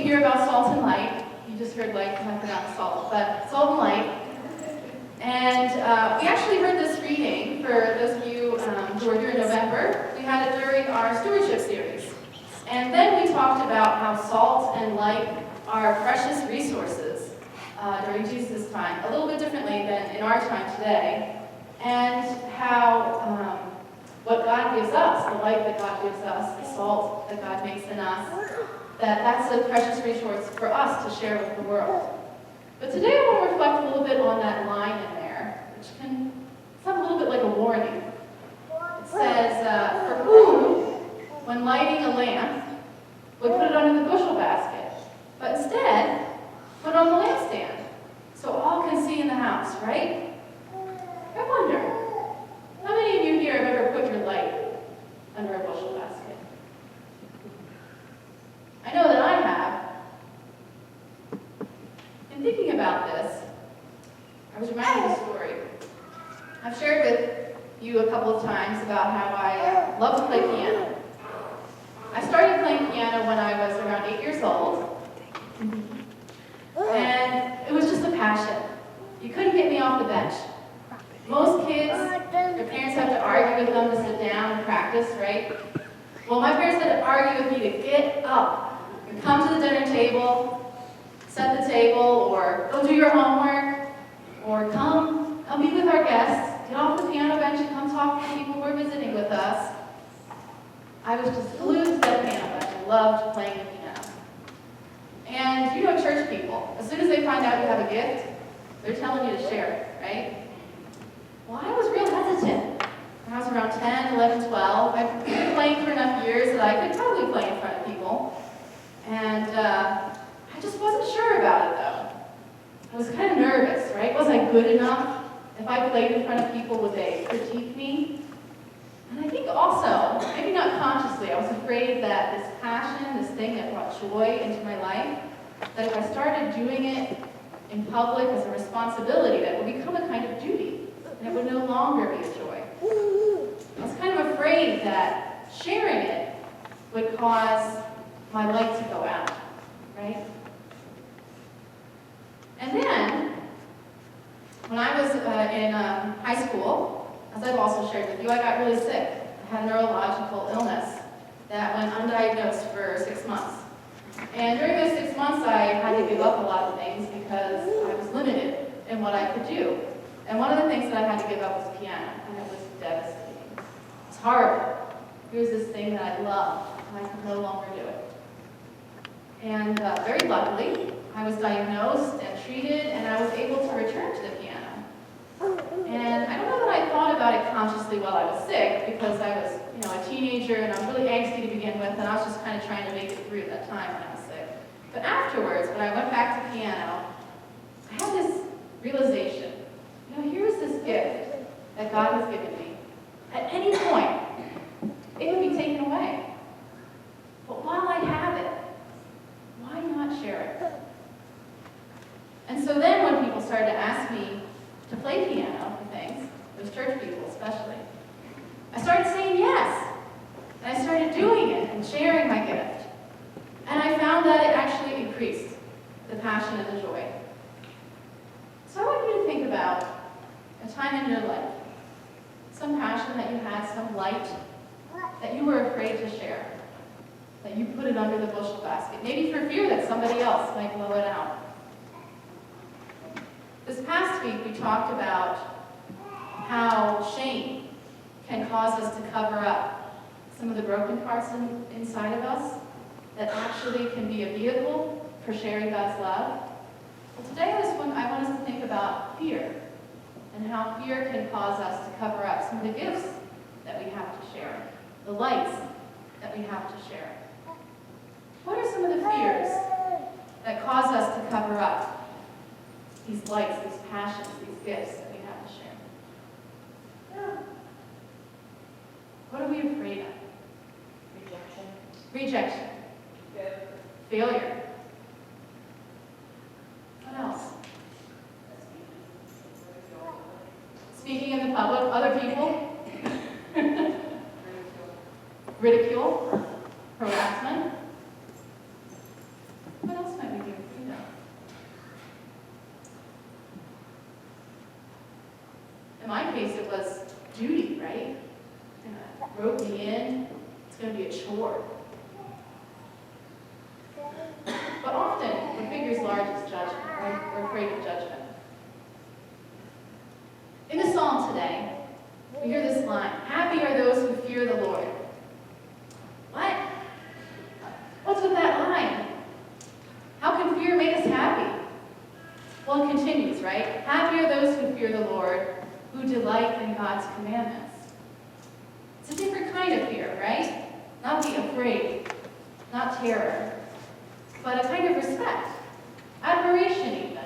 hear about salt and light. You just heard light because I forgot salt, but salt and light. And we actually heard this reading, for those of you who were here in November. We had it during our stewardship series. And then we talked about how salt and light are precious resources during Jesus' time, a little bit differently than in our time today, and how what God gives us, the light that God gives us, the salt that God makes in us, that's a precious resource for us to share with the world. But today I want to reflect a little bit on that line in there, which can sound a little bit like a warning. It says, for who, when lighting a lamp, would put it under the bushel basket, but instead put it on the lampstand, so all can see in the house, right? I wonder, how many of you here have ever put your light under a bushel basket? I know that I have. In thinking about this, I was reminded of a story. I've shared with you a couple of times about how I love to play piano. I started playing piano when I was around 8 years old, and it was just a passion. You couldn't get me off the bench. Most kids, their parents have to argue with them to sit down and practice, right? Well, my parents had to argue with me to get up and come to the dinner table, set the table, or go do your homework, or come be with our guests, get off the piano bench and come talk to people who are visiting with us. I was just glued to that piano bench. I loved playing the piano. And you know church people, as soon as they find out you have a gift, they're telling you to share it, right? Well, I was real hesitant. When I was around 10, 11, 12, I'd been playing for enough years that I could probably play in front of people. And I just wasn't sure about it, though. I was kind of nervous, right? Was I good enough? If I played in front of people, would they critique me? And I think also, maybe not consciously, I was afraid that this passion, this thing that brought joy into my life, that if I started doing it in public as a responsibility, that it would become a kind of duty, and it would no longer be a joy. I was kind of afraid that sharing it would cause my light to go out, right? And then, when I was in high school, as I've also shared with you, I got really sick. I had a neurological illness that went undiagnosed for 6 months. And during those 6 months, I had to give up a lot of things because I was limited in what I could do. And one of the things that I had to give up was piano, and it was devastating. It was horrible. Here's this thing that I loved, and I could no longer do it. And very luckily, I was diagnosed and treated, and I was able to return to the piano. And I don't know that I thought about it consciously while I was sick, because I was, a teenager, and I was really angsty to begin with, and I was just kind of trying to make it through that time when I was sick. But afterwards, when I went back to piano, I had this realization. Here's this gift that God has given me. At any point, it can be taken away. But while I have it, why not share it? And so then when people started to ask me to play piano for things, those church people especially, I started saying yes. And I started doing it and sharing my gift. And I found that it actually increased the passion and the joy. So I want you to think about a time in your life, some passion that you had, some light that you were afraid to share, that you put it under the bushel basket, maybe for fear that somebody else might blow it out. This past week, we talked about how shame can cause us to cover up some of the broken parts inside of us that actually can be a vehicle for sharing God's love. Well, today I want us to think about fear, and how fear can cause us to cover up some of the gifts that we have to share, the lights that we have to share. What are some of the fears that cause us to cover up these lights, these passions, these gifts that we have to share? What are we afraid of? Rejection. Failure. What else? Speaking in the public, other people. Ridicule. Harassment. What else case, it was duty, right? Rope me in, it's going to be a chore. But often, what figures large is judgment, right? We're afraid of judgment. In the psalm today, we hear this line, happy are those who fear the Lord. What? What's with that line? How can fear make us happy? Well, it continues, right? Happy are those who fear the Lord, who delight in God's commandments. It's a different kind of fear, right? Not the afraid, not terror, but a kind of respect, admiration even,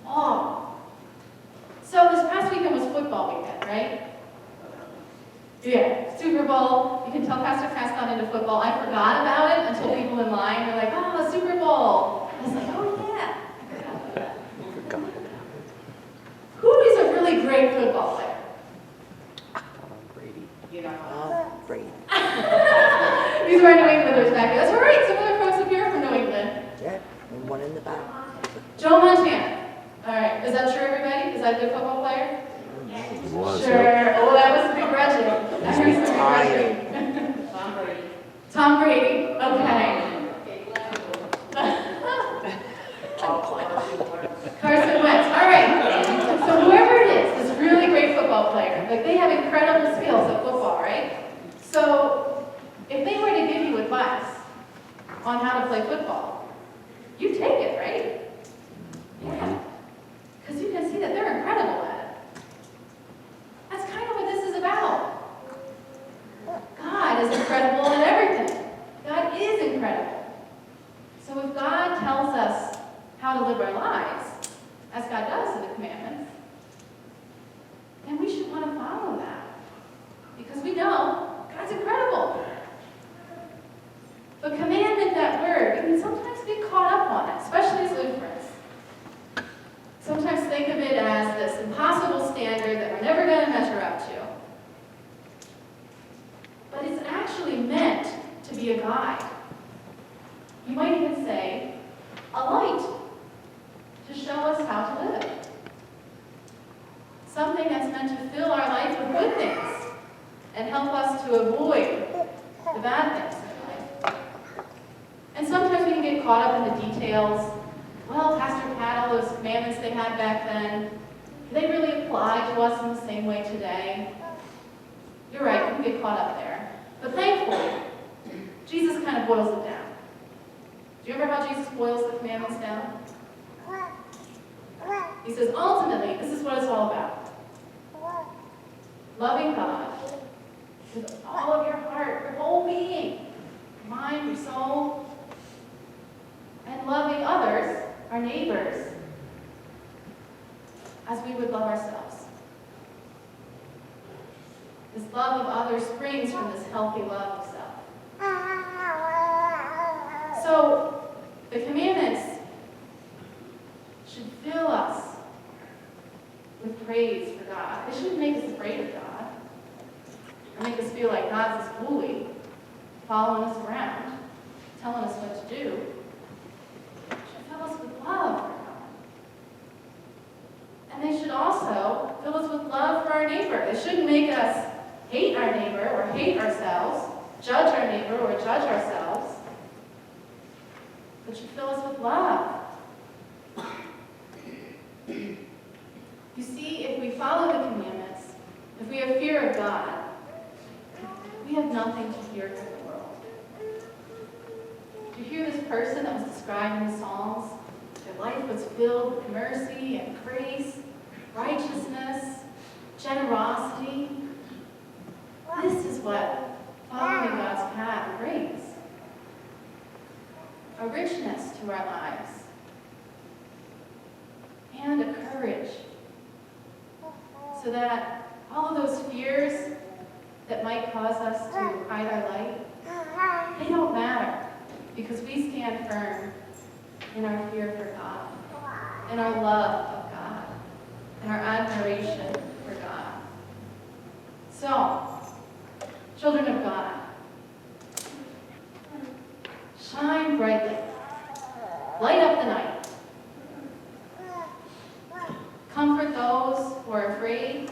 awe. So this past weekend was football weekend, right? Yeah, Super Bowl. You can tell Pastor Cass got into football. I forgot about it until people in line were like, oh, Super Bowl. I was like, oh yeah, I forgot about that. Who is a really great football player? Brady. You know. Brady. These are New Englanders back here. That's all right. Some other folks up here are from New England. Yeah, and one in the back. Joe Montana. All right. Is that true, everybody? Is that a good football player? It was, Sure. yeah. Oh, that was begrudging. I heard some Retired. begrudging. Tom Brady. Okay. Carson Wentz. All right. So whoever it is, this really great football player, like they have incredible skills at football, right? So if they were to give you advice on how to play football, you take it, right? Yeah. Because you can see that they're incredible at it. That's kind of what this is about. God is incredible at everything. God is incredible. So if God tells us how to live our lives, as God does in the commandments, then we should want to follow that. Because we know God's incredible. But commandment, that word, we can sometimes get caught up on it, especially as Lutherans. Sometimes think of it as this impossible standard that we're never going to measure up to. But it's actually meant to be a guide. You might even say, a light to show us how to live. Something that's meant to fill our life with good things and help us to avoid the bad things in life. And sometimes we can get caught up in the details. Well, Pastor Pat, all those commandments they had back then, do they really apply to us in the same way today? You're right, we can get caught up there. But thankfully, Jesus kind of boils it down. Do you remember how Jesus boils the commandments down? He says, ultimately, this is what it's all about. Loving God with all of your heart, your whole being, your mind, your soul, and loving others, our neighbors, as we would love ourselves. This love of others springs from this healthy love of self. So, the commandments should fill us with praise for God. It shouldn't make us afraid of God, or make us feel like God's this bully, following us around, telling us what to do. It should fill us with love for God. And they should also fill us with love for our neighbor. It shouldn't make us hate our neighbor or hate ourselves, judge our neighbor or judge ourselves. It should fill us with love. You see, if we follow the commandments, if we have fear of God, we have nothing to fear from the world. Do you hear this person that was described in the Psalms? Their life was filled with mercy and grace, righteousness, generosity. This is what following God's path brings. A richness to our lives. And a courage. So that all of those fears that might cause us to hide our light, they don't matter. Because we stand firm in our fear for God, in our love of God, in our admiration for God. So, children of God, shine brightly. Light up the night. Comfort those who are afraid.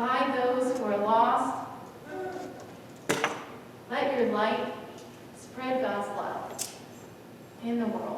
guide those who are lost. Let your light spread God's love in the world.